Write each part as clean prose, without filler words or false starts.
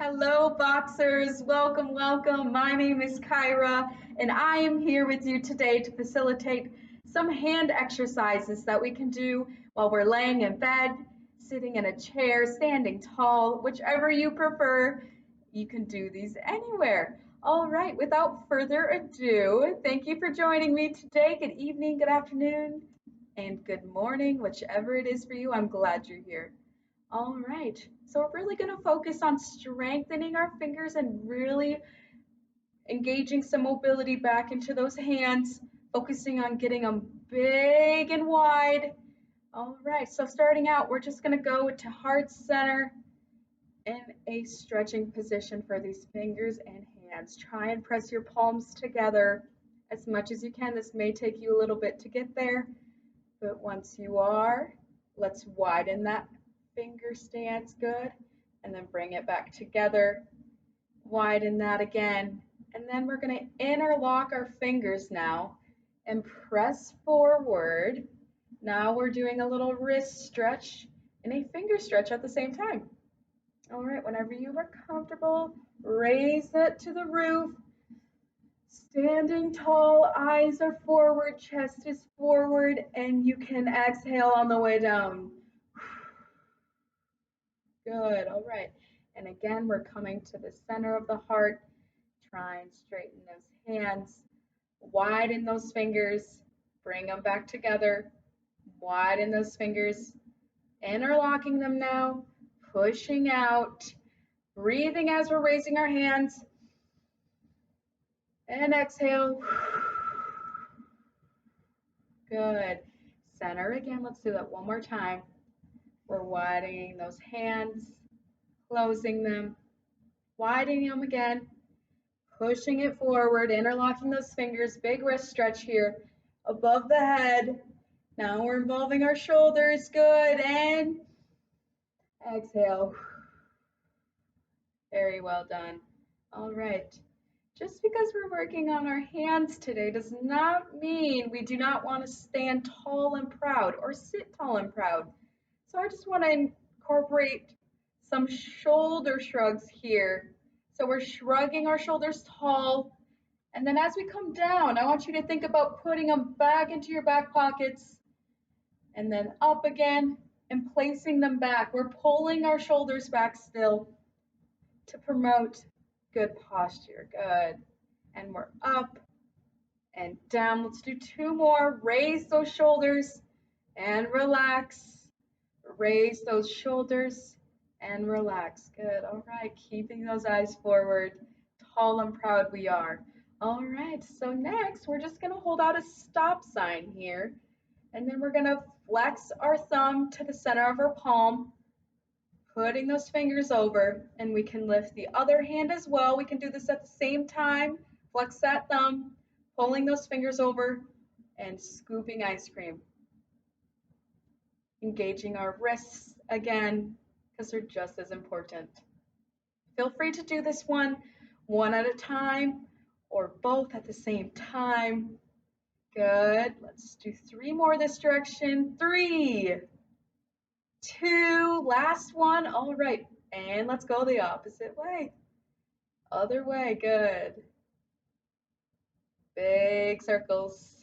Hello, boxers. Welcome, welcome. My name is Kyra, and I am here with you today to facilitate some hand exercises that we can do while we're laying in bed, sitting in a chair, standing tall, whichever you prefer. You can do these anywhere. All right, without further ado, thank you for joining me today. Good evening, good afternoon, and good morning, whichever it is for you. I'm glad you're here. All right, so we're really going to focus on strengthening our fingers and really engaging some mobility back into those hands, focusing on getting them big and wide. All right, so starting out, we're just going to go to heart center in a stretching position for these fingers and hands. Try and press your palms together as much as you can. This may take you a little bit to get there, but once you are, let's widen that finger stance, good, and then bring it back together, widen that again, and then we're going to interlock our fingers now and press forward. Now we're doing a little wrist stretch and a finger stretch at the same time. All right, whenever you are comfortable, raise it to the roof, standing tall, eyes are forward, chest is forward, and you can exhale on the way down. Good, all right. And again, we're coming to the center of the heart. Try and straighten those hands, widen those fingers, bring them back together, widen those fingers, interlocking them now, pushing out, breathing as we're raising our hands, and exhale. Good. Center again, let's do that one more time. We're widening those hands, closing them, widening them again, pushing it forward, interlocking those fingers, big wrist stretch here, above the head. Now we're involving our shoulders, good, and exhale. Very well done. All right. Just because we're working on our hands today does not mean we do not want to stand tall and proud or sit tall and proud. So I just want to incorporate some shoulder shrugs here. So we're shrugging our shoulders tall, and then as we come down, I want you to think about putting them back into your back pockets, and then up again and placing them back. We're pulling our shoulders back still to promote good posture. Good. And we're up and down. Let's do two more. Raise those shoulders and relax. Raise those shoulders and relax. Good. All right. Keeping those eyes forward. Tall and proud we are. All right. So next, we're just going to hold out a stop sign here. And then we're going to flex our thumb to the center of our palm, putting those fingers over, and we can lift the other hand as well. We can do this at the same time. Flex that thumb, pulling those fingers over, and scooping ice cream. Engaging our wrists again, because they're just as important. Feel free to do this one at a time or both at the same time. Good. Let's do three more this direction. 3, 2, last one. All right. And let's go the opposite way. Other way. Good. Big circles.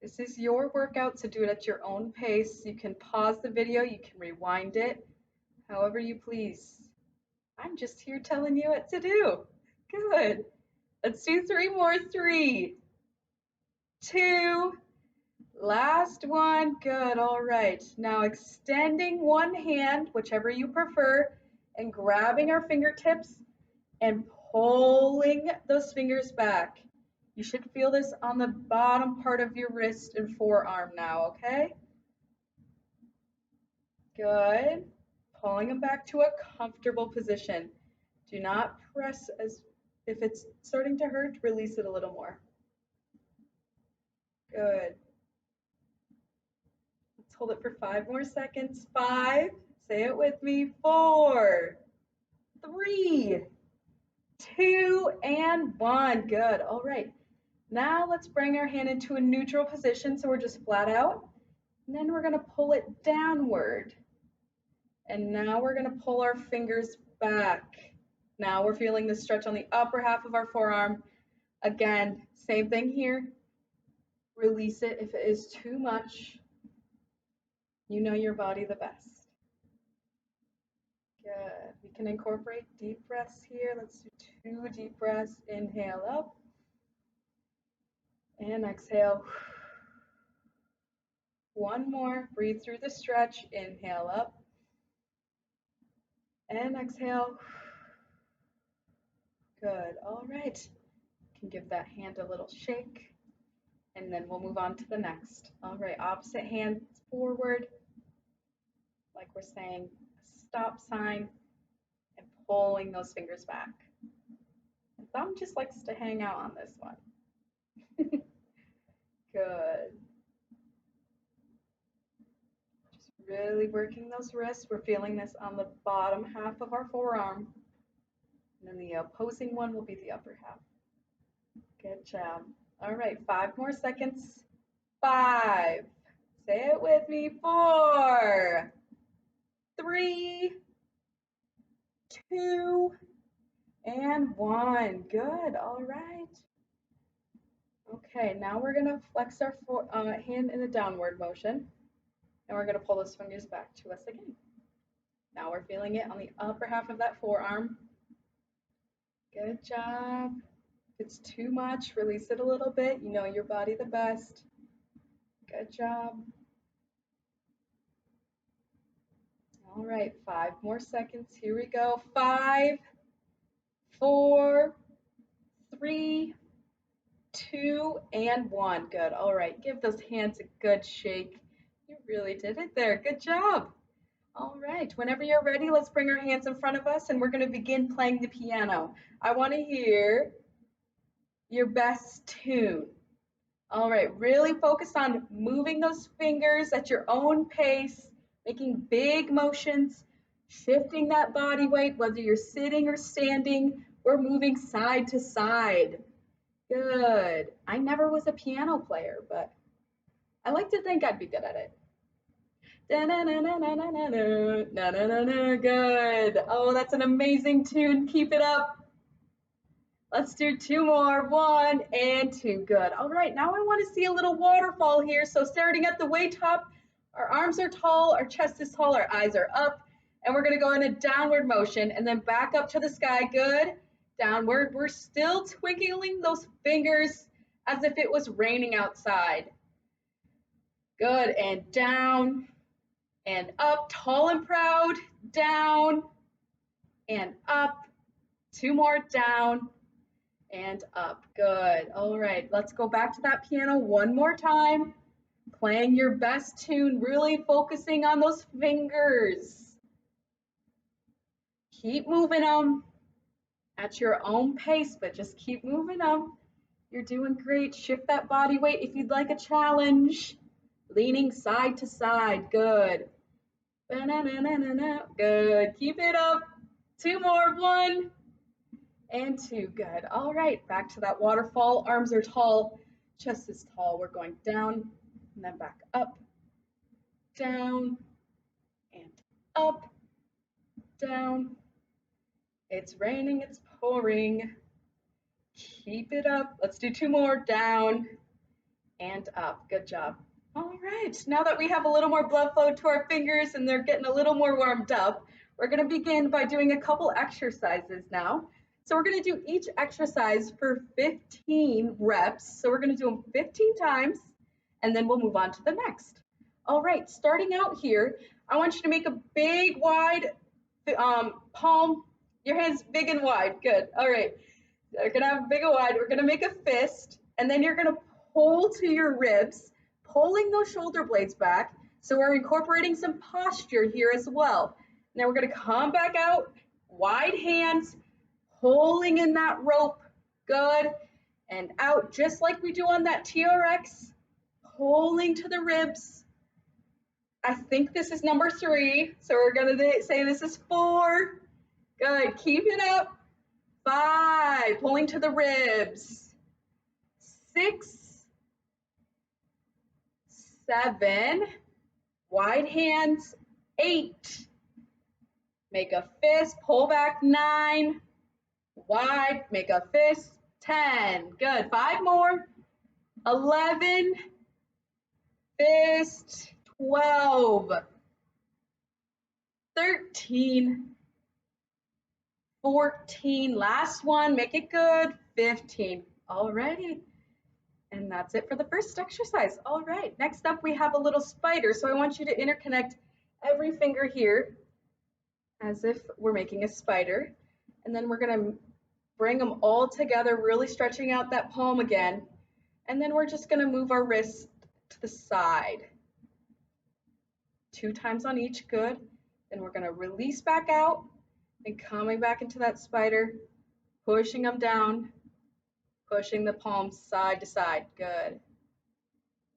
This is your workout, so do it at your own pace. You can pause the video, you can rewind it, however you please. I'm just here telling you what to do. Good. Let's do 3 more. 3, 2, last one. Good. All right. Now extending one hand, whichever you prefer, and grabbing our fingertips and pulling those fingers back. You should feel this on the bottom part of your wrist and forearm now, okay? Good. Pulling them back to a comfortable position. Do not press as if it's starting to hurt, release it a little more. Good. Let's hold it for 5 more seconds. 5, say it with me. 4, 3, 2, and 1. Good. All right. Now let's bring our hand into a neutral position, so we're just flat out. And then we're going to pull it downward. And now we're going to pull our fingers back. Now we're feeling the stretch on the upper half of our forearm. Again, same thing here. Release it if it is too much. You know your body the best. Good. We can incorporate deep breaths here. Let's do 2 deep breaths. Inhale up and exhale. One more. Breathe through the stretch. Inhale up and exhale. Good. All right. You can give that hand a little shake, and then we'll move on to the next. All right. Opposite hand forward, like we're saying a stop sign, and pulling those fingers back. And thumb just likes to hang out on this one. Good. Just really working those wrists. We're feeling this on the bottom half of our forearm. And then the opposing one will be the upper half. Good job. All right, 5 more seconds. 5. Say it with me. 4, 3, 2, and 1. Good. All right. Okay, now we're going to flex our hand in a downward motion, and we're going to pull those fingers back to us again. Now we're feeling it on the upper half of that forearm. Good job. If it's too much, release it a little bit. You know your body the best. Good job. All right, 5 more seconds. Here we go. 5, 4, 3, 2, and 1. Good. All right, give those hands a good shake. You really did it there. Good job. All right, whenever you're ready, let's bring our hands in front of us and we're going to begin playing the piano. I want to hear your best tune. All right, really focus on moving those fingers at your own pace, making big motions, shifting that body weight, whether you're sitting or standing, or moving side to side. Good. I never was a piano player, but I like to think I'd be good at it. Good. Oh, that's an amazing tune. Keep it up. Let's do 2 more. 1 and 2. Good. All right, now I want to see a little waterfall here. So starting at the way top, our arms are tall, our chest is tall, our eyes are up, and we're going to go in a downward motion and then back up to the sky. Good. Downward. We're still twinkling those fingers as if it was raining outside. Good. And down and up, tall and proud, down and up. 2 more, down and up. Good. All right, let's go back to that piano one more time. Playing your best tune, really focusing on those fingers. Keep moving them at your own pace, but just keep moving them. You're doing great. Shift that body weight if you'd like a challenge. Leaning side to side. Good. Good. Keep it up. 2 more. 1 and 2. Good. All right. Back to that waterfall. Arms are tall. Chest is tall. We're going down and then back up. Down and up. Down. It's raining. It's pouring. Keep it up. Let's do 2 more. Down and up. Good job. All right, now that we have a little more blood flow to our fingers and they're getting a little more warmed up, we're going to begin by doing a couple exercises now. So we're going to do each exercise for 15 reps. So we're going to do them 15 times, and then we'll move on to the next. All right, starting out here, I want you to make a big, wide palm, your hands big and wide. Good. All right, you're going to have big and wide. We're going to make a fist, and then you're going to pull to your ribs, pulling those shoulder blades back. So we're incorporating some posture here as well. Now we're going to come back out, wide hands, pulling in that rope. Good. And out just like we do on that TRX, pulling to the ribs. I think this is number 3. So we're going to say this is 4. Good. Keep it up. 5. Pulling to the ribs. 6. 7, wide hands, 8, make a fist, pull back 9, wide, make a fist, 10. Good. 5 more. 11, fist, 12, 13, 14. Last one, make it good. 15. Alrighty. And that's it for the first exercise. All right, next up we have a little spider. So I want you to interconnect every finger here as if we're making a spider. And then we're gonna bring them all together, really stretching out that palm again. And then we're just gonna move our wrist to the side. 2 times on each, good. Then we're gonna release back out and coming back into that spider, pushing them down, pushing the palms side to side, good.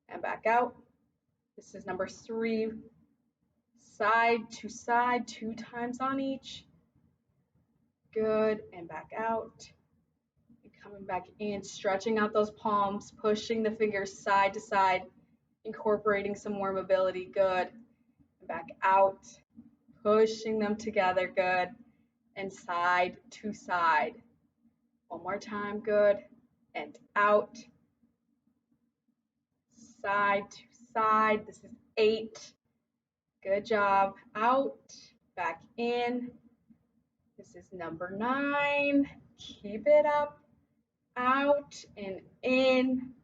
And back out. This is number 3, side to side, 2 times on each. Good, and back out. And coming back in, stretching out those palms, pushing the fingers side to side, incorporating some more mobility, good. And back out, pushing them together, good. And side to side. One more time, good. And out, side to side. This is 8. Good job. Out, back in. This is number 9. Keep it up. Out and in.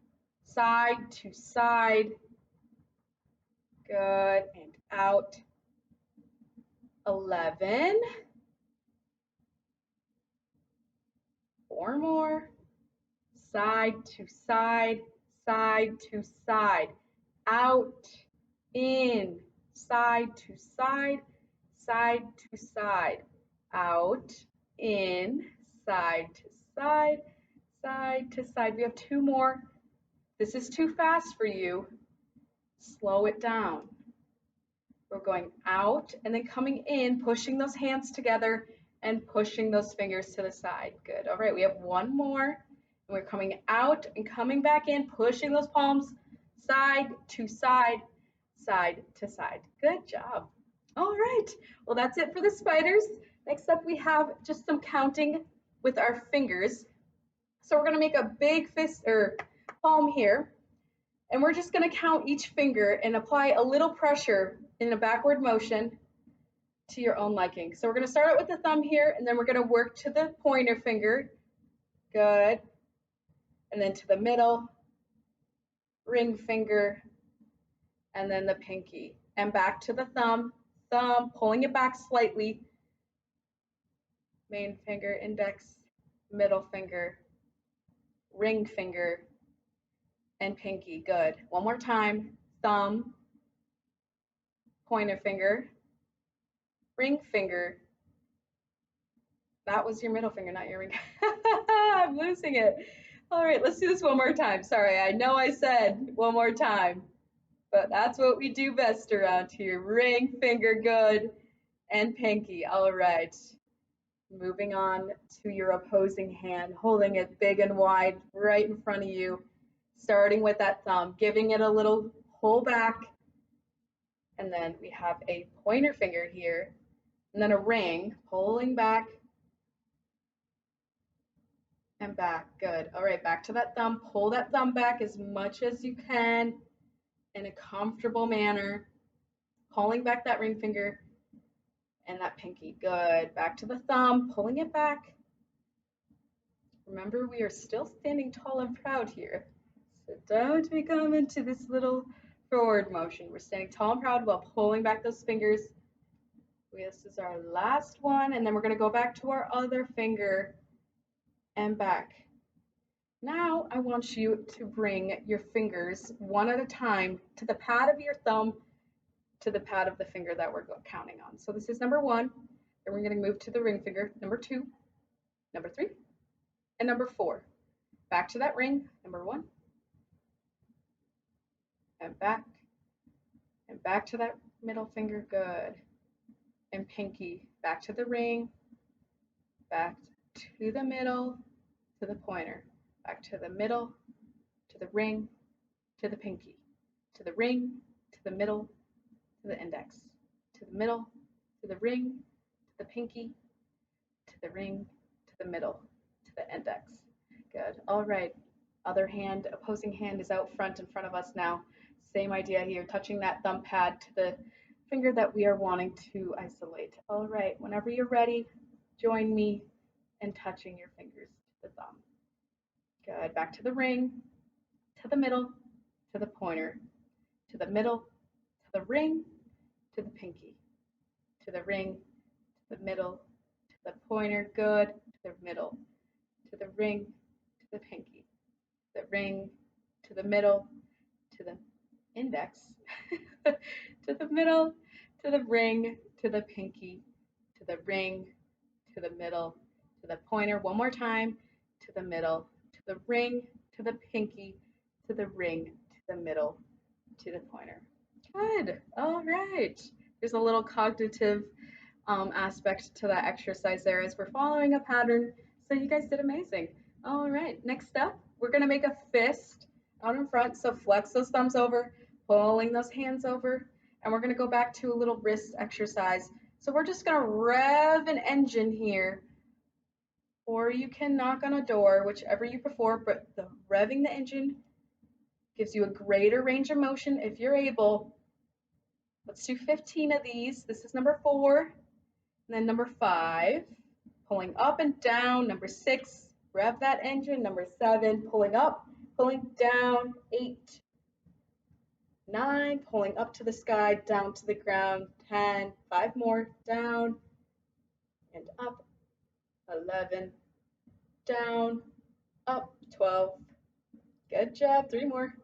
Side to side. Good. And out. 11. 4 more. Side to side. Side to side. Out, in, side to side, side to side, out, in, side to side, side to side. We have 2 more. This is too fast for you. Slow it down. We're going out and then coming in, pushing those hands together and pushing those fingers to the side. Good. All right, we have 1 more. And we're coming out and coming back in, pushing those palms side to side, side to side. Good job. All right, well, that's it for the spiders. Next up, we have just some counting with our fingers. So we're gonna make a big fist or palm here, and we're just gonna count each finger and apply a little pressure in a backward motion to your own liking. So we're gonna start out with the thumb here, and then we're gonna work to the pointer finger. Good. And then to the middle, ring finger, and then the pinky. And back to the thumb, pulling it back slightly. Main finger, index, middle finger, ring finger, and pinky. Good. One more time, thumb, pointer finger, ring finger. That was your middle finger, not your ring. I'm losing it. All right, let's do this one more time. Sorry, I know I said one more time, but that's what we do best around here. Ring finger, good, and pinky. All right. Moving on to your opposing hand, holding it big and wide right in front of you, starting with that thumb, giving it a little pull back, and then we have a pointer finger here, and then a ring, pulling back, and back. Good. All right, back to that thumb. Pull that thumb back as much as you can in a comfortable manner, pulling back that ring finger and that pinky. Good. Back to the thumb, pulling it back. Remember, we are still standing tall and proud here. So don't we come into this little forward motion. We're standing tall and proud while pulling back those fingers. This is our last one, and then we're going to go back to our other finger and back. Now I want you to bring your fingers one at a time to the pad of your thumb, to the pad of the finger that we're counting on. So this is number 1, then we're going to move to the ring finger, number 2, number 3, and number 4. Back to that ring, number 1, and back to that middle finger, good, and pinky, back to the ring, back to the middle, to the pointer, back to the middle, to the ring, to the pinky, to the ring, to the middle, to the index, to the middle, to the ring, the pinky, to the ring, to the middle, to the index. Good. All right. Other hand, opposing hand is out front in front of us now. Same idea here, touching that thumb pad to the finger that we are wanting to isolate. All right. Whenever you're ready, join me in touching your fingers to the thumb. Good. Back to the ring, to the middle, to the pointer, to the middle, to the ring, to the pinky, to the ring, to the middle, to the pointer. Good. To the middle, to the ring, to the pinky, the ring, to the middle, to the index, to the middle, to the ring, to the pinky, to the ring, to the middle, to the pointer. One more time, to the middle, to the ring, to the pinky, to the ring, to the middle, to the pointer. Good. All right. There's a little cognitive aspect to that exercise there as we're following a pattern. So you guys did amazing. All right, next up, we're gonna make a fist out in front. So flex those thumbs over, pulling those hands over, and we're gonna go back to a little wrist exercise. So we're just gonna rev an engine here, or you can knock on a door, whichever you prefer, but the revving the engine gives you a greater range of motion if you're able. Let's do 15 of these. This is number 4, and then number 5. Pulling up and down. Number 6, rev that engine. Number 7, pulling up, pulling down. 8, 9, pulling up to the sky, down to the ground. 10, 5 more, down and up. 11, down, up. 12, good job. 3 more,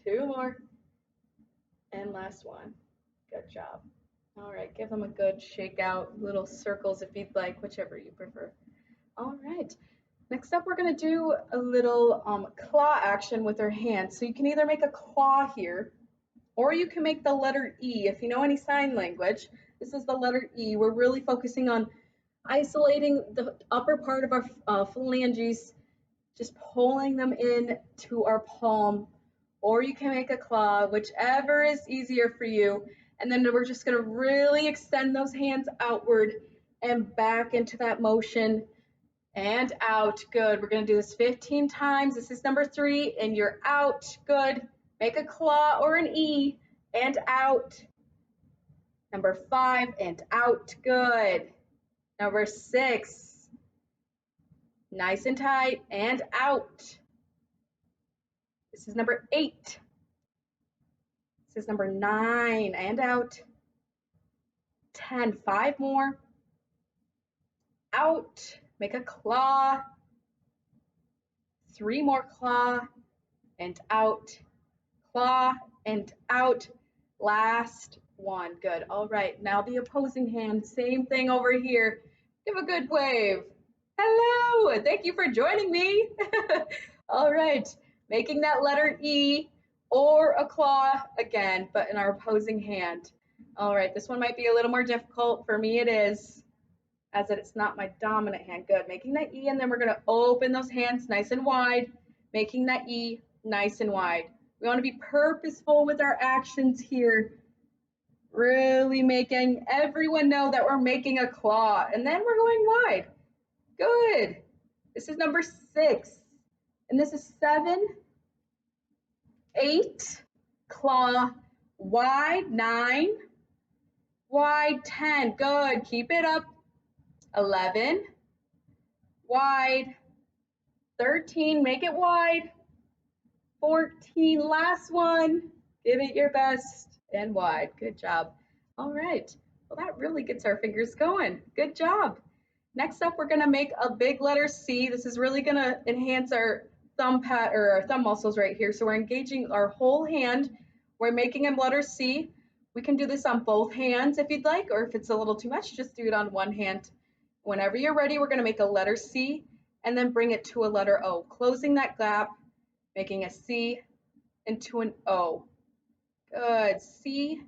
2 more, and last one. Good job. All right, give them a good shake out, little circles if you'd like, whichever you prefer. All right, next up we're gonna do a little claw action with our hands. So you can either make a claw here, or you can make the letter E. If you know any sign language, this is the letter E. We're really focusing on isolating the upper part of our phalanges, just pulling them in to our palm, or you can make a claw, whichever is easier for you. And then we're just gonna really extend those hands outward and back into that motion and out. Good. We're gonna do this 15 times. This is number 3, and you're out. Good. Make a claw or an E and out. Number 5 and out. Good. Number 6. Nice and tight and out. This is number 8. This is number 9 and out. 10, 5 more. Out. Make a claw. 3 more claw and out. Claw and out. Last one. Good. All right. Now the opposing hand. Same thing over here. Give a good wave. Hello. Thank you for joining me. All right. Making that letter E or a claw again, but in our opposing hand. All right. This one might be a little more difficult. For me, it is, as it's not my dominant hand. Good. Making that E, and then we're going to open those hands nice and wide, making that E nice and wide. We want to be purposeful with our actions here, really making everyone know that we're making a claw, and then we're going wide. Good. This is number 6, and this is 7, 8, claw, wide, 9, wide, 10. Good. Keep it up. 11, wide. 13, make it wide. 14, last one. Give it your best and wide. Good job. All right. Well, that really gets our fingers going. Good job. Next up, we're going to make a big letter C. This is really going to enhance our thumb pad or our thumb muscles right here. So we're engaging our whole hand. We're making a letter C. We can do this on both hands if you'd like, or if it's a little too much, just do it on one hand. Whenever you're ready, we're going to make a letter C and then bring it to a letter O, closing that gap, making a C into an O. Good. C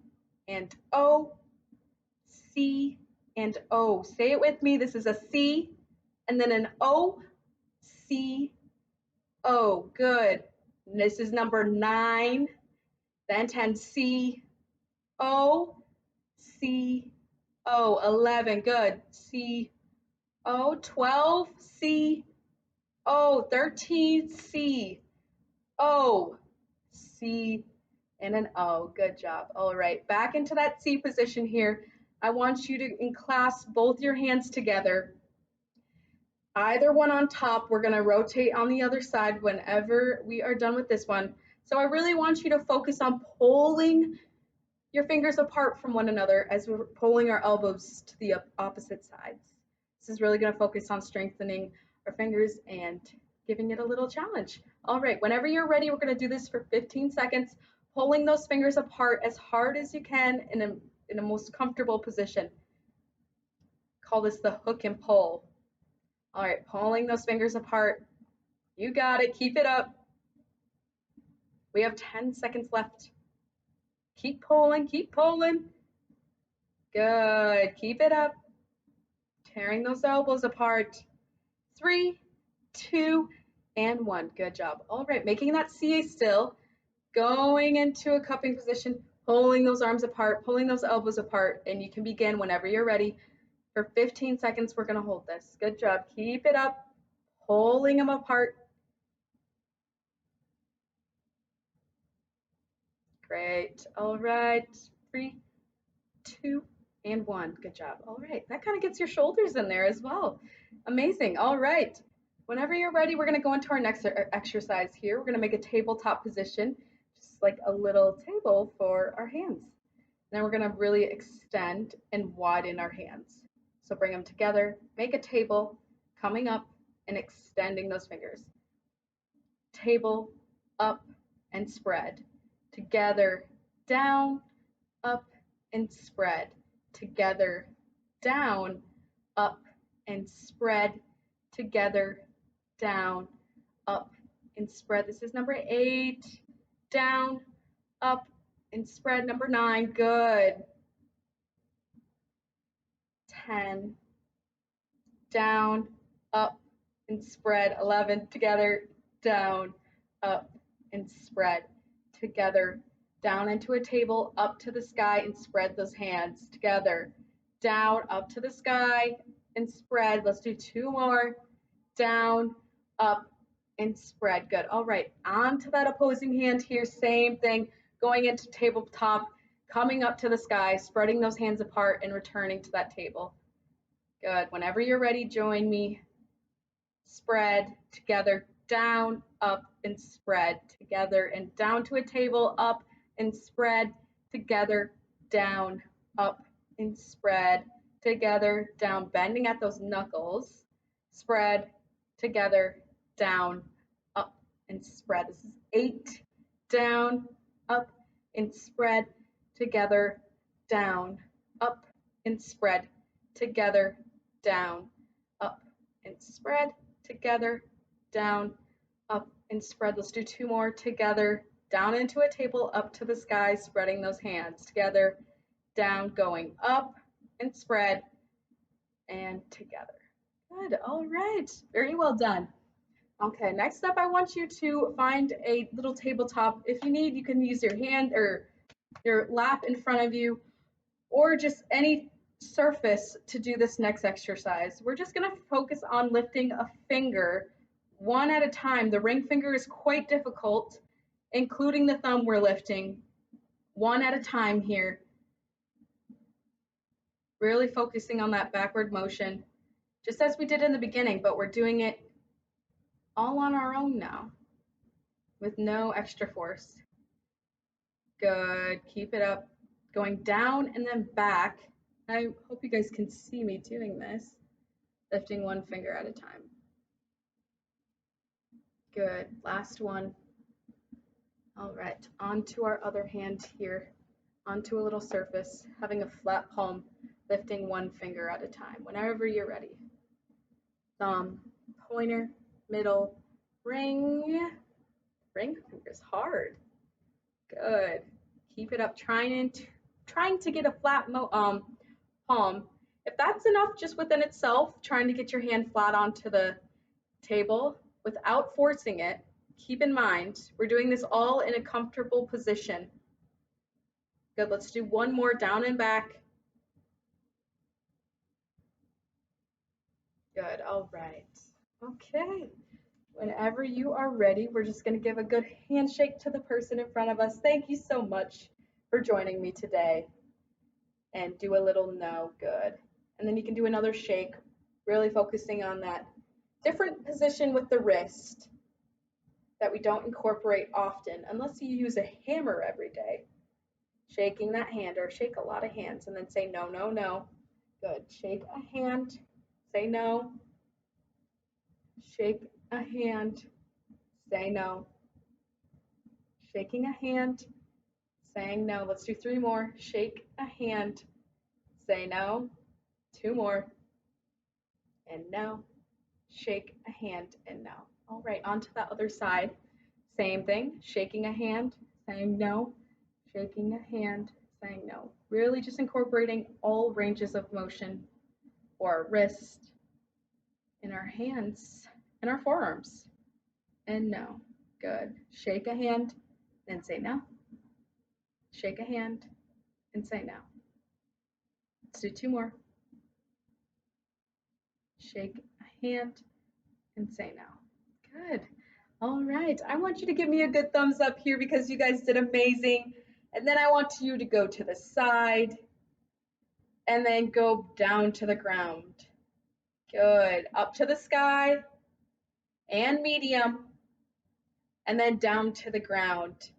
and O, C and O. Say it with me. This is a C and then an O, C, O. Good. And this is number 9, then 10, C, O, C, O, 11, good. C, O, 12, C, O, 13, C, O, C, and an O. Good job. All right, back into that C position here. I want you to enclasp both your hands together, either one on top. We're going to rotate on the other side whenever we are done with this one. So I really want you to focus on pulling your fingers apart from one another as we're pulling our elbows to the opposite sides. This is really going to focus on strengthening our fingers and giving it a little challenge. All right, whenever you're ready, we're going to do this for 15 seconds, pulling those fingers apart as hard as you can in a most comfortable position. Call this the hook and pull. All right, pulling those fingers apart. You got it. Keep it up. We have 10 seconds left. Keep pulling, keep pulling. Good. Keep it up. Tearing those elbows apart. 3, 2, and 1. Good job. All right, making that CA still. Going into a cupping position, pulling those arms apart, pulling those elbows apart, and you can begin whenever you're ready. For 15 seconds, we're going to hold this. Good job. Keep it up. Pulling them apart. Great. All right. 3, 2, and 1. Good job. All right. That kind of gets your shoulders in there as well. Amazing. All right. Whenever you're ready, we're going to go into our next exercise here. We're going to make a tabletop position, just like a little table for our hands. Then we're going to really extend and widen our hands. So bring them together, make a table, coming up and extending those fingers. Table, up, and spread. Together, down, up, and spread. Together, down, up, and spread. Together, down, up, and spread. This is number 8. Down, up, and spread. Number 9. Good. 10. Down, up, and spread. 11. Together, down, up, and spread. Together, down into a table, up to the sky, and spread those hands. Together, down, up to the sky, and spread. Let's do 2 more. Down, up, and spread. Good. All right, on to that opposing hand here. Same thing, going into tabletop, coming up to the sky, spreading those hands apart, and returning to that table. Good. Whenever you're ready, join me. Spread, together, down, up, and spread. Together and down to a table, up, and spread. Together, down, up, and spread. Together, down, bending at those knuckles. Spread, together, down, up, and spread. This is 8. Down, up, and spread. Together, down, up, and spread. Together, down, up, and spread. Together, down, up, and spread. Let's do 2 more. Together, down into a table, up to the sky, spreading those hands. Together, down, going up, and spread, and together. Good. All right. Very well done. Okay, next up, I want you to find a little tabletop. If you need, you can use your hand or your lap in front of you, or just any surface to do this next exercise. We're just going to focus on lifting a finger one at a time. The ring finger is quite difficult, including the thumb we're lifting one at a time here. Really focusing on that backward motion, just as we did in the beginning, but we're doing it all on our own now with no extra force. Good. Keep it up. Going down and then back. I hope you guys can see me doing this. Lifting one finger at a time. Good. Last one. All right. Onto our other hand here. Onto a little surface. Having a flat palm. Lifting one finger at a time. Whenever you're ready. Thumb, pointer, middle, ring. Ring finger's hard. Good. Keep it up. Trying to get a flat palm. If that's enough just within itself, trying to get your hand flat onto the table without forcing it, keep in mind, we're doing this all in a comfortable position. Good, let's do 1 more, down and back. Good. All right. Okay. Whenever you are ready, we're just going to give a good handshake to the person in front of us. Thank you so much for joining me today. And do a little no. Good. And then you can do another shake, really focusing on that different position with the wrist that we don't incorporate often unless you use a hammer every day. Shaking that hand or shake a lot of hands and then say no, no, no. Good. Shake a hand, say no. Shake a hand, say no. Shaking a hand, saying no. Let's do 3 more. Shake a hand, say no. 2 more, and no. Shake a hand and no. All right, on to the other side. Same thing, shaking a hand, saying no. Shaking a hand, saying no. Really just incorporating all ranges of motion for our wrist, in our hands, and our forearms. And no. Good. Shake a hand, then say no. Shake a hand, and say no. Let's do 2 more. Shake a hand, and say no. Good. All right. I want you to give me a good thumbs up here because you guys did amazing. And then I want you to go to the side and then go down to the ground. Good. Up to the sky and medium and then down to the ground.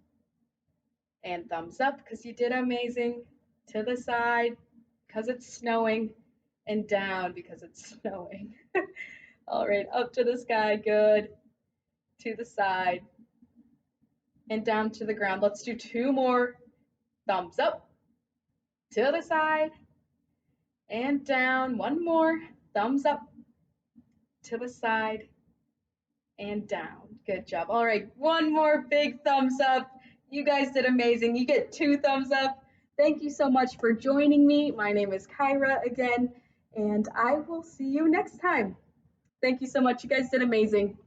And thumbs up because you did amazing. To the side because it's snowing and down because it's snowing. All right. Up to the sky. Good. To the side and down to the ground. Let's do 2 more. Thumbs up. To the side and down. 1 more. Thumbs up. To the side and down. Good job. All right, 1 more big thumbs up. You guys did amazing. You get 2 thumbs up. Thank you so much for joining me. My name is Kyra again, and I will see you next time. Thank you so much. You guys did amazing.